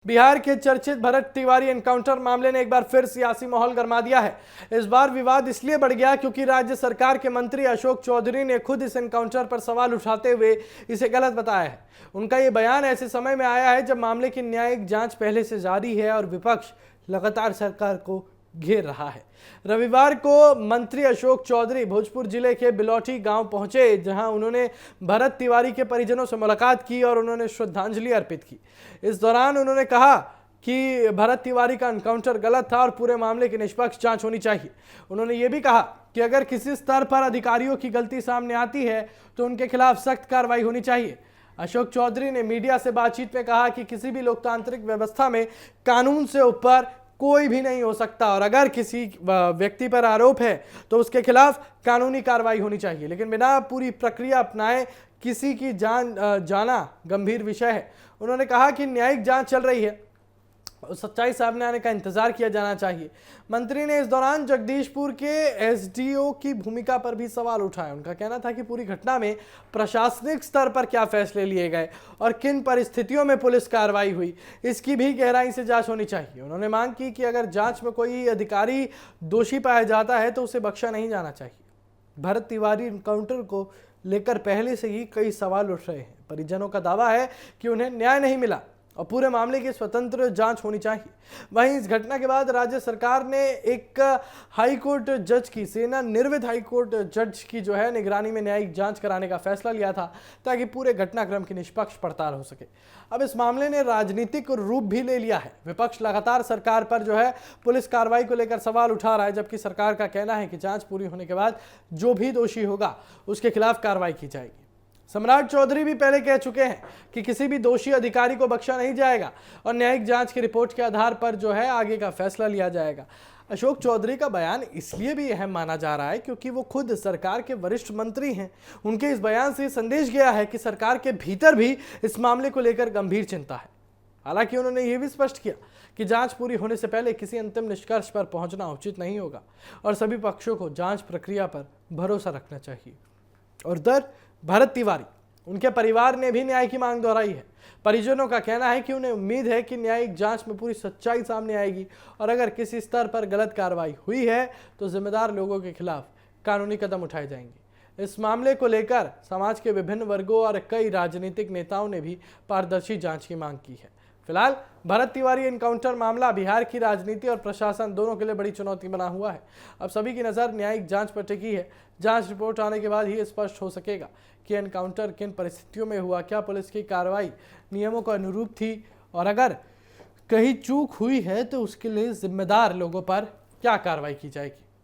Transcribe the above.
बिहार के चर्चित भरत तिवारी एनकाउंटर मामले ने एक बार फिर सियासी माहौल गरमा दिया है। इस बार विवाद इसलिए बढ़ गया क्योंकि राज्य सरकार के मंत्री अशोक चौधरी ने खुद इस एनकाउंटर पर सवाल उठाते हुए इसे गलत बताया है। उनका ये बयान ऐसे समय में आया है जब मामले की न्यायिक जांच पहले से जारी है और विपक्ष लगातार सरकार को घेर रहा है। रविवार को मंत्री अशोक चौधरी भोजपुर जिले के बिलौटी गांव पहुंचे, जहां उन्होंने भरत तिवारी के परिजनों से मुलाकात की और उन्होंने श्रद्धांजलि अर्पित की। इस दौरान उन्होंने कहा कि भरत तिवारी का एनकाउंटर गलत था और पूरे मामले की निष्पक्ष जांच होनी चाहिए। उन्होंने ये भी कहा कि अगर किसी स्तर पर अधिकारियों की गलती सामने आती है तो उनके खिलाफ सख्त कार्रवाई होनी चाहिए। अशोक चौधरी ने मीडिया से बातचीत में कहा कि किसी भी लोकतांत्रिक व्यवस्था में कानून से ऊपर कोई भी नहीं हो सकता और अगर किसी व्यक्ति पर आरोप है तो उसके खिलाफ कानूनी कार्रवाई होनी चाहिए, लेकिन बिना पूरी प्रक्रिया अपनाए किसी की जान जाना गंभीर विषय है। उन्होंने कहा कि न्यायिक जांच चल रही है और सच्चाई सामने आने का इंतजार किया जाना चाहिए। मंत्री ने इस दौरान जगदीशपुर के एसडीओ की भूमिका पर भी सवाल उठाया। उनका कहना था कि पूरी घटना में प्रशासनिक स्तर पर क्या फैसले लिए गए और किन परिस्थितियों में पुलिस कार्रवाई हुई, इसकी भी गहराई से जांच होनी चाहिए। उन्होंने मांग की कि अगर जांच में कोई अधिकारी दोषी पाया जाता है तो उसे बख्शा नहीं जाना चाहिए। भरत तिवारी एनकाउंटर को लेकर पहले से ही कई सवाल उठ रहे हैं। परिजनों का दावा है कि उन्हें न्याय नहीं मिला और पूरे मामले की स्वतंत्र जांच होनी चाहिए। वहीं इस घटना के बाद राज्य सरकार ने एक हाईकोर्ट जज की, सेना निवृत्त हाईकोर्ट जज की जो है निगरानी में न्यायिक जांच कराने का फैसला लिया था ताकि पूरे घटनाक्रम की निष्पक्ष पड़ताल हो सके। अब इस मामले ने राजनीतिक रूप भी ले लिया है। विपक्ष लगातार सरकार पर जो है पुलिस कार्रवाई को लेकर सवाल उठा रहा है, जबकि सरकार का कहना है कि जांच पूरी होने के बाद जो भी दोषी होगा उसके खिलाफ कार्रवाई की जाएगी। सम्राट चौधरी भी पहले कह चुके हैं कि किसी भी दोषी अधिकारी को बख्शा नहीं जाएगा और न्यायिक जांच की रिपोर्ट के आधार पर जो है आगे का फैसला लिया जाएगा। अशोक चौधरी का बयान इसलिए भी अहम माना जा रहा है क्योंकि वो खुद सरकार के वरिष्ठ मंत्री हैं। उनके इस बयान से संदेश गया है कि सरकार के भीतर भी इस मामले को लेकर गंभीर चिंता है। हालांकि उन्होंने ये भी स्पष्ट किया कि जांच पूरी होने से पहले किसी अंतिम निष्कर्ष पर पहुंचना उचित नहीं होगा और सभी पक्षों को जांच प्रक्रिया पर भरोसा रखना चाहिए। और भरत तिवारी, उनके परिवार ने भी न्याय की मांग दोहराई है। परिजनों का कहना है कि उन्हें उम्मीद है कि न्यायिक जांच में पूरी सच्चाई सामने आएगी और अगर किसी स्तर पर गलत कार्रवाई हुई है तो जिम्मेदार लोगों के खिलाफ कानूनी कदम उठाए जाएंगे। इस मामले को लेकर समाज के विभिन्न वर्गों और कई राजनीतिक नेताओं ने भी पारदर्शी जांच की मांग की है। फिलहाल भरत तिवारी एनकाउंटर मामला बिहार की राजनीति और प्रशासन दोनों के लिए बड़ी चुनौती बना हुआ है। अब सभी की नज़र न्यायिक जांच पर टिकी है। जांच रिपोर्ट आने के बाद ही स्पष्ट हो सकेगा कि एनकाउंटर किन परिस्थितियों में हुआ, क्या पुलिस की कार्रवाई नियमों के अनुरूप थी और अगर कहीं चूक हुई है तो उसके लिए जिम्मेदार लोगों पर क्या कार्रवाई की जाएगी।